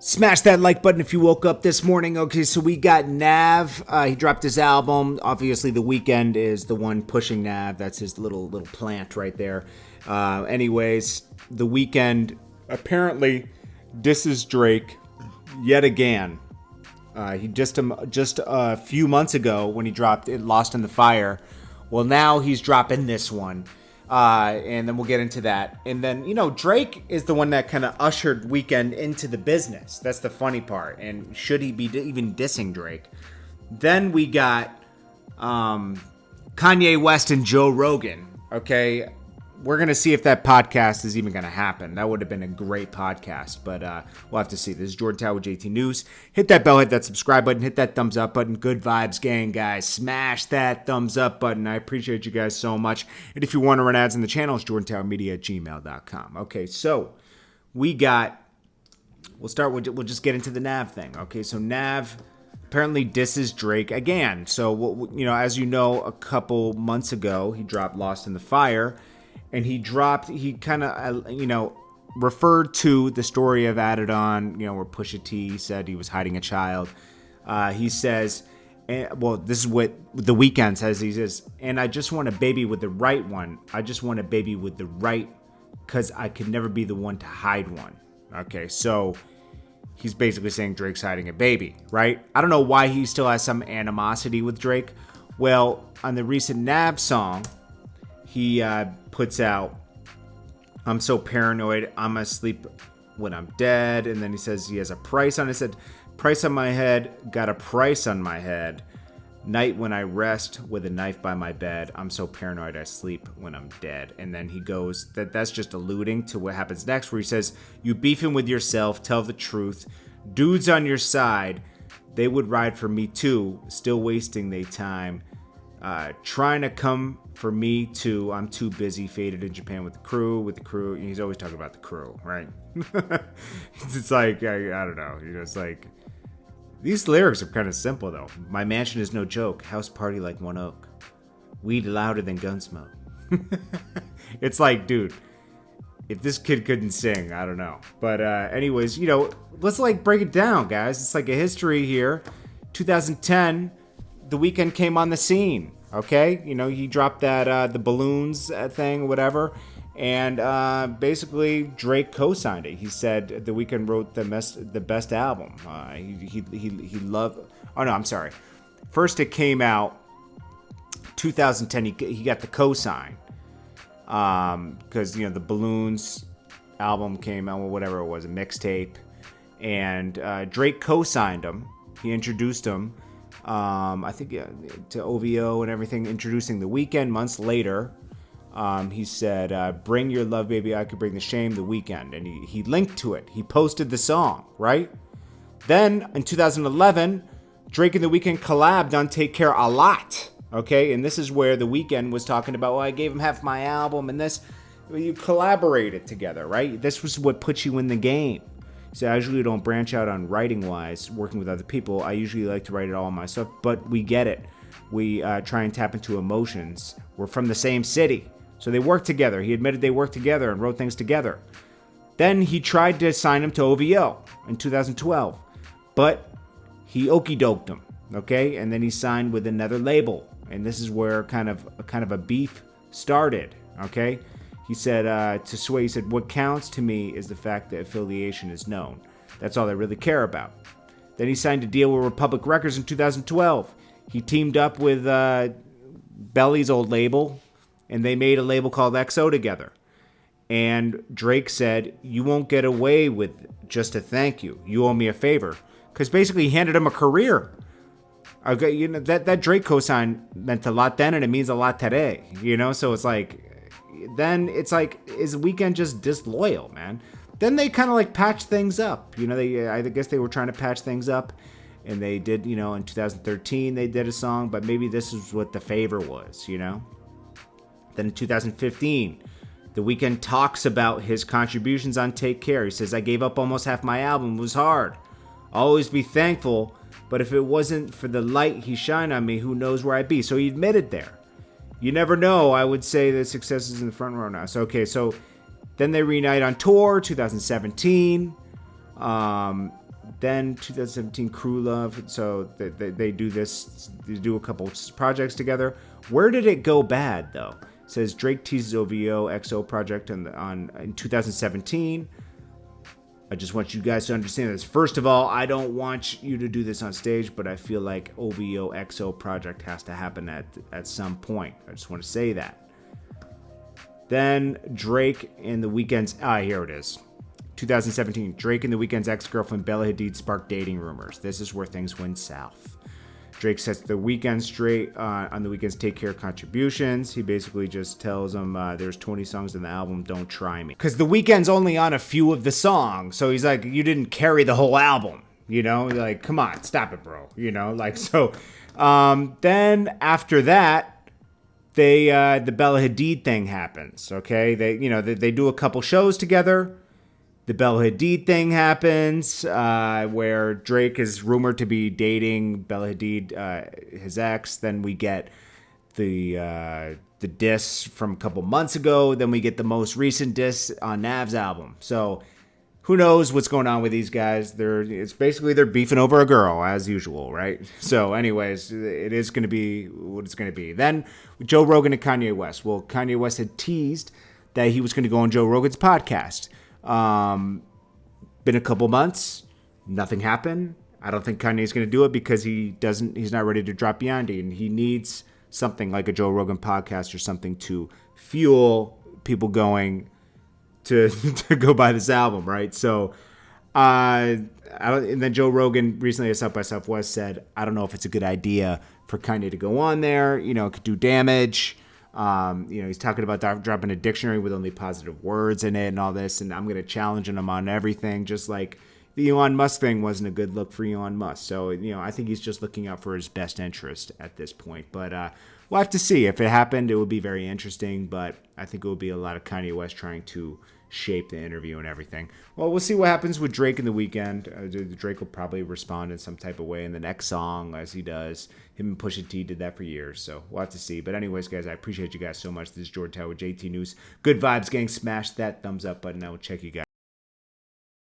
Smash that like button if you woke up this morning. Okay, so we got Nav. He dropped his album. Obviously, The Weeknd is the one pushing Nav. That's his little plant right there. Anyways, The Weeknd apparently disses Drake yet again. He just a few months ago when he dropped it, Lost in the Fire. Well, now he's dropping this one. And then we'll get into that. And then, Drake is the one that kind of ushered Weeknd into the business. That's the funny part. And should he be even dissing Drake? Then we got Kanye West and Joe Rogan. Okay, we're going to see if that podcast is even going to happen. That would have been a great podcast, but we'll have to see. This is Jordan Tower with JT News. Hit that bell, hit that subscribe button, hit that thumbs up button. Good vibes, gang, guys. Smash that thumbs up button. I appreciate you guys so much. And if you want to run ads in the channel, it's jordantowermedia@gmail.com. Okay, so we'll just get into the Nav thing. Okay, so Nav apparently disses Drake again. So, as you know, a couple months ago, he dropped Lost in the Fire. And he kind of, referred to the story I've added on, where Pusha T said he was hiding a child. He says, this is what The Weeknd says. He says, and I just want a baby with the right one. I just want a baby with the right, because I could never be the one to hide one. Okay, so he's basically saying Drake's hiding a baby, right? I don't know why he still has some animosity with Drake. Well, on the recent Nav song, he puts out, I'm so paranoid, I'm asleep when I'm dead. And then he says he has a price on it. He said, price on my head, got a price on my head. Night when I rest with a knife by my bed. I'm so paranoid I sleep when I'm dead. And then he goes, that's just alluding to what happens next, where he says, you beefing with yourself, tell the truth. Dudes on your side, they would ride for me too, still wasting their time. Trying to come for me too. I'm too busy, faded in Japan with the crew. He's always talking about the crew, right? It's like, I don't know. It's like, these lyrics are kind of simple though. My mansion is no joke. House party like one oak. Weed louder than gun smoke. It's like, dude, if this kid couldn't sing, I don't know. But anyways, let's break it down, guys. It's like a history here. 2010. The Weeknd came on the scene, okay? He dropped that, the balloons thing, whatever. And basically, Drake co-signed it. He said The Weeknd wrote the best album. He loved... Oh, no, I'm sorry. First, it came out 2010. He got the co-sign. Because, the balloons album came out, whatever it was, a mixtape. And Drake co-signed him. He introduced him. I think to OVO and everything, introducing The Weeknd. Months later, he said, bring your love, baby, I could bring the shame, The Weeknd. And he linked to it. He posted the song, right? Then, in 2011, Drake and The Weeknd collabed on Take Care a lot, okay? And this is where The Weeknd was talking about, I gave him half my album, and this, you collaborated together, right? This was what put you in the game. So I usually don't branch out on writing-wise, working with other people. I usually like to write it all myself, but we get it. We try and tap into emotions. We're from the same city. So they worked together. He admitted they worked together and wrote things together. Then he tried to sign him to OVO in 2012, but he okey-doked him, okay? And then he signed with another label, and this is where kind of a beef started, okay? He said, to Sway, he said, what counts to me is the fact that affiliation is known. That's all I really care about. Then he signed a deal with Republic Records in 2012. He teamed up with Belly's old label, and they made a label called XO together. And Drake said, you won't get away with just a thank you. You owe me a favor. Because basically he handed him a career. Okay, that Drake cosign meant a lot then, and it means a lot today. So it's like... Then it's like, is Weeknd just disloyal, man? Then they kind of patched things up. I guess they were trying to patch things up, and they did. In 2013 they did a song, but maybe this is what the favor was. Then in 2015, The Weeknd talks about his contributions on Take Care. He says, I gave up almost half my album. It was hard. I'll always be thankful, but if it wasn't for the light he shined on me, who knows where I'd be? So he admitted there. You never know. I would say that success is in the front row now. So then they reunite on tour, 2017. Then 2017 Crew Love. So they do this. They do a couple projects together. Where did it go bad though? It says Drake teases OVO XO project in 2017. I just want you guys to understand this. First of all, I don't want you to do this on stage, but I feel like OVO XO project has to happen at some point. I just want to say that. Then Drake and the Weeknd's... here it is. 2017. Drake and the Weeknd's ex-girlfriend Bella Hadid sparked dating rumors. This is where things went south. Drake sets the Weeknd straight on the Weeknd's Take Care contributions. He basically just tells him there's 20 songs in the album, don't try me. Because the Weeknd's only on a few of the songs. So he's like, you didn't carry the whole album. You know, like, come on, stop it, bro. You know, like, so. Then after that, the Bella Hadid thing happens, okay? They do a couple shows together. The Bella Hadid thing happens, where Drake is rumored to be dating Bella Hadid, his ex. Then we get the diss from a couple months ago. Then we get the most recent diss on Nav's album. So who knows what's going on with these guys? It's basically they're beefing over a girl as usual, right? So, anyways, it is going to be what it's going to be. Then Joe Rogan and Kanye West. Well, Kanye West had teased that he was going to go on Joe Rogan's podcast. Been a couple months, nothing happened. I don't think Kanye's going to do it because he's not ready to drop Yandhi, and he needs something like a Joe Rogan podcast or something to fuel people going to go buy this album, right? So, and then Joe Rogan recently at South by Southwest said, I don't know if it's a good idea for Kanye to go on there. You know, it could do damage. He's talking about dropping a dictionary with only positive words in it and all this, and I'm going to challenge him on everything, just like the Elon Musk thing wasn't a good look for Elon Musk. So, I think he's just looking out for his best interest at this point. But we'll have to see. If it happened, it would be very interesting, but I think it would be a lot of Kanye West trying to shape the interview and everything. Well, we'll see what happens with Drake in the Weeknd. Drake will probably respond in some type of way in the next song, as he does. Him and Pusha T did that for years, so we'll have to see. But anyways, guys, I appreciate you guys so much. This is Jordan Tower with JT News. Good vibes, gang. Smash that thumbs up button. I will check you guys